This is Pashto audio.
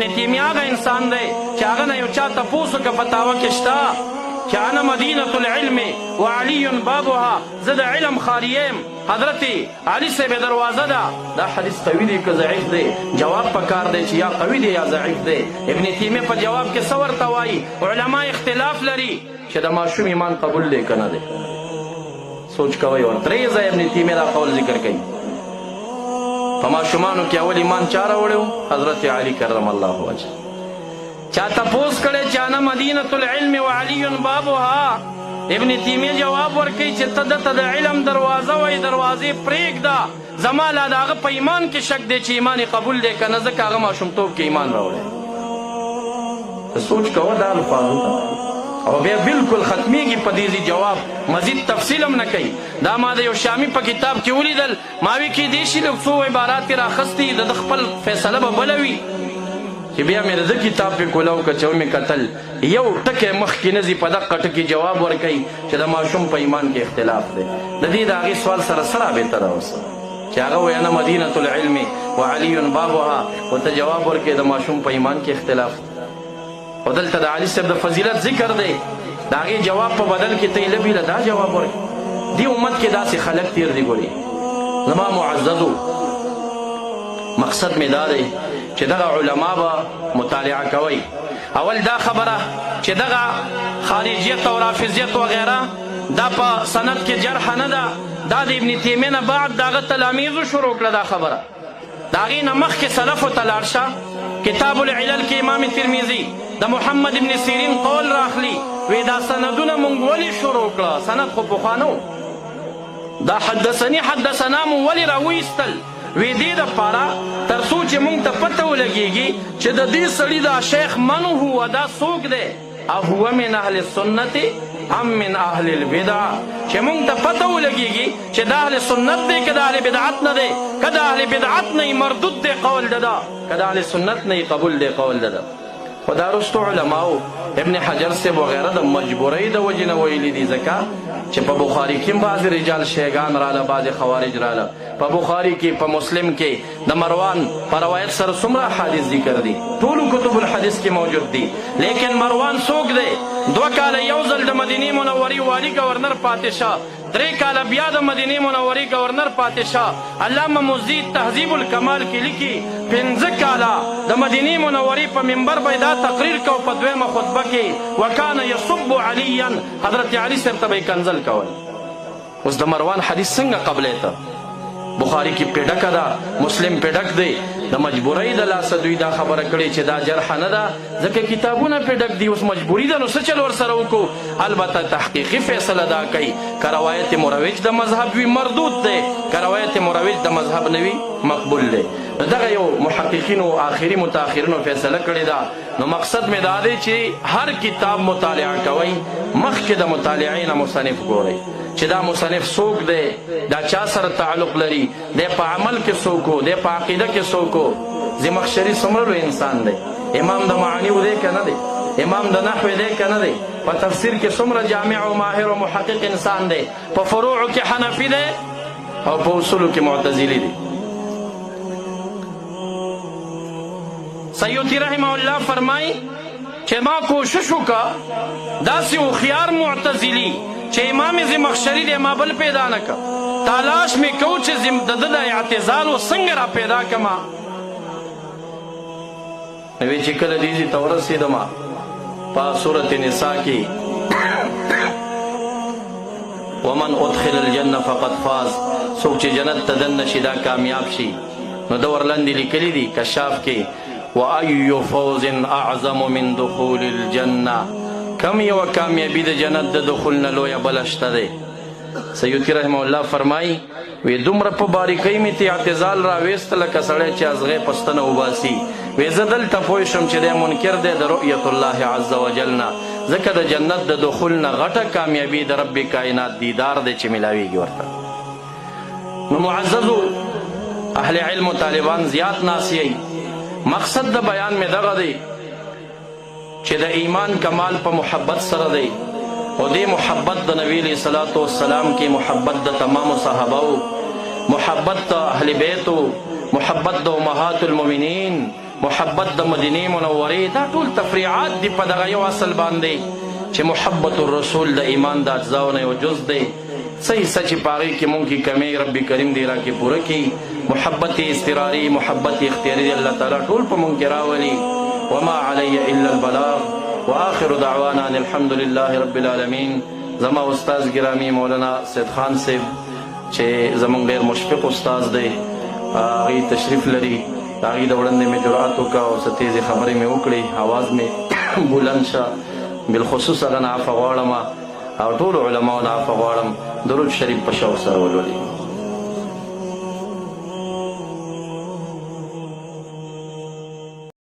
تیمیه هغه انسان دی چې هغه نه یو چا تپوس وکړه په فتاوه کې شته چې انا مدینة العلم وعلی بابها زه د علم خاریه یم حضرت علي صاحب دروازه ده. دا حدیث قوي دی که ضعیف دی؟ جواب پکار دی چې یا قوي دی یا ضعیف دی. ابن تیمیه په جواب کې څه ورته وایي؟ علما اختلاف لري چې د ماشوم ایمان قبول دی که نه دی. سوچ کوئ ورته درې ځایه ابن تیمیه دا قول ذکر کوي. په ماشومانو کې اول ایمان چا راوړی؟ حضرت علي کرم الله وجهه. چا تپوس کړی چې انا مدینة العلم وعلی بابها. ابن تیمیه جواب ورکوي چې ته دته د علم دروازه وایي، دروازې پرېږده. زما لا د هغه په ایمان کې شک دی چې ایمان قبول دی که نه، ځکه هغه ماشومتوب کې ایمان راوړی. ته سوچ کوه دا الفاظو او بیا بالکل ختمیږي په دې جواب، مزید تفصیل هم نه کوي. دا ما د یو شامي په کتاب کې ولیدل، ما وی کیدای شي لږ څو عبارات یې راخستي د خپل فیصله به بله وي چې بیا مې د ده کتاب پې کولاو که چې ومې کتل یو ټکی مخکې نه ځي په دقه ټکي جواب ورکوي چې د ماشوم په ایمان کې اختلاف دی. د دې د هغې سوال سره څه رابطه ده اوس چې هغه وایي انا مدینة العلم وعلی بابها، ورته جواب ورکوي د ماشوم په ایمان کې اختلاف دی. او دلته د علي صاحب د فضیلت ذکر دی، د هغې جواب په بدل کې ته یې لبیله دا جواب ورکړي. دې امت کې داسې خلک تیر دي. ګوري زما معززو، مقصد مې دا دی چې دغه علما به مطالعه کوئ. اول دا خبره چې دغه خارجیت او رافضیت وغیره دا په سند کې جرح نه ده، دا د ابن تیمیه نه بعد د هغه تلامیذو شروع کړه دا خبره. د هغې نه مخکې سلفو ته لاړ شه. کتاب العلل کې امام ترمذي د محمد ابن سیرین قول راخلي، وی دا سندونه مونږ ولې شروع کړه؟ سند خو پخوا نه و. دا حدثني حدثنا مو ولې راویستل؟ وی دې دپاره تر څو چې مونږ ته پته ولګېږي چې د دې سړي دا شیخ من هو، دا څوک دی؟ اهو من اهل السنت ام من اهل البدع. چې مونږ ته پته ولګېږي چې د اهل سنت دی که د اهل بدعت نه دی. که د اهل بدعت نه مردود دی قول ده ده، که د اهل سنت نه قبول دی قول ده ده. خو دا رستو علماو ابن حجر صاحب وغیره د مجبورۍ د وجې نه ویلي دي، ځکه چې په بخاري کې هم بعضې رجال شیګان راله، بعضې خوارج راله. په بخاري کې په مسلم کې د مروان په روایت سره څومره احادیث ذکر دي، ټولو کتب الحدیث کې موجود دي. لیکن مروان څوک دی؟ 2 کاله یو ځل د مدینې منورې والي ګورنر پاتې شه، 3 کاله بیا د مدینې منورې ګورنر پاتې شه. علامه مزید تهذیب الکمال کې لیکي 5 کاله د مدینې منورې په منبر به دا تقریر کو په 2مه خطبه کې وکانه یصب علیا، حضرت علي صاحب ته به یې کنځل کول. اوس د مروان حدیث څنګه قبلې ته؟ بخاري کې پې ډکه ده، مسلم پې ډک دی. د مجبورۍ د لاسه دوی دا خبره کړې چې دا جرحه نه ده، ځکه کتابونه پې ډک دي. اوس مجبوري ده، نو څه چل ورسره وکړو؟ البته تحقیقي فیصله دا کوي که روایت مروج د مذهب وي مردود دی، که روایت مروج د مذهب نه وي مقبول دی. دغه یو محققینو آخري متاخرینو فیصله کړې ده. نو مقصد مې دا دی چې هر کتاب مطالعه کوئ، مخکې د مطالعې نه مصنف ګورئ چې دا مصنف څوک دی، دا چا سره تعلق لري، دی په عمل کې څوک و، دی په عقیده کې څوک و. زمخشري څومره لوی انسان دی، امام د معانیو دی که نه دی، امام د نحوې دی که نه دی، په تفسیر کې څومره جامع او ماهر او محقق انسان دی، په فروعو کې حنفي دی او په اصولو کې معتزلي دی. سیوطي رحمه الله فرمایي چې ما کوشش وکړه داسې هوښیار معتزلي چې امام زمخشري دی ما بل پیدا نه کړه. تلاش مې کو چې د ده د اعتزال و څنګه را پیدا کړمه. نو چې کله دې ځای ته ورسېدمه په سورة نساء کې ومن ادخل الجنه فقد فاز، څوک چې جنت ته دننه شي دا کامیاب شي. نو ده ورلاندې لیکلي دي کشاف کې وأي فوز اعظم من دخول الجنه، کم یوه کامیابي د جنت د دخول نه لویه بله شته دی. سیوطي رحمه الله فرمایي وی دومره په باریکۍ مې ته اعتزال راویسته لکه سړی چې ازغې په ستنه وباسي. وی زه دلته پوه شم چې دی منکر دی د رؤیت الله عز وجل نه، ځکه د جنت د دخول نه غټه کامیابي د رب کائنات دیدار دی چې میلاویږي ورته. نو معززو اهل علم و طالبان زیات ناسیئ. مقصد د بیان مې دغه دی چې د ایمان کمال په محبت سره دی، او دې محبت د نبی علیه الصلاة والسلام کې محبت د تمامو صحابهو، محبت د اهل بیتو، محبت د امهات المؤمنین، محبت د مدینې منورې، دا ټول تفریعات دي په دغه یو اصل باندې چې محبت الرسول د ایمان د اجزاو نه یو جز دی. څه حصه چې په هغې کې مونږ کې کمی رب کریم دې راکې پوره کړي. محبت اضطراري، محبت اختیاري دی الله تعالی ټول په مونږ کې راولي. وما علی الا البلاغ وآخر دعوانا ان الحمد لله رب العالمین. زما استاد ګرامی مولانا سید خان صاحب چې زمونږ ډېر مشفق استاد دی، هغې تشریف لري، د هغې د وړاندې مې جرأت وکړه او څه تیزې خبرې مې وکړې، اواز مې بلند شه. بالخصوص هغه نه عفه غواړم او ټولو علماو نه عفه غواړم. درود شریف په شوق سره ولولئ.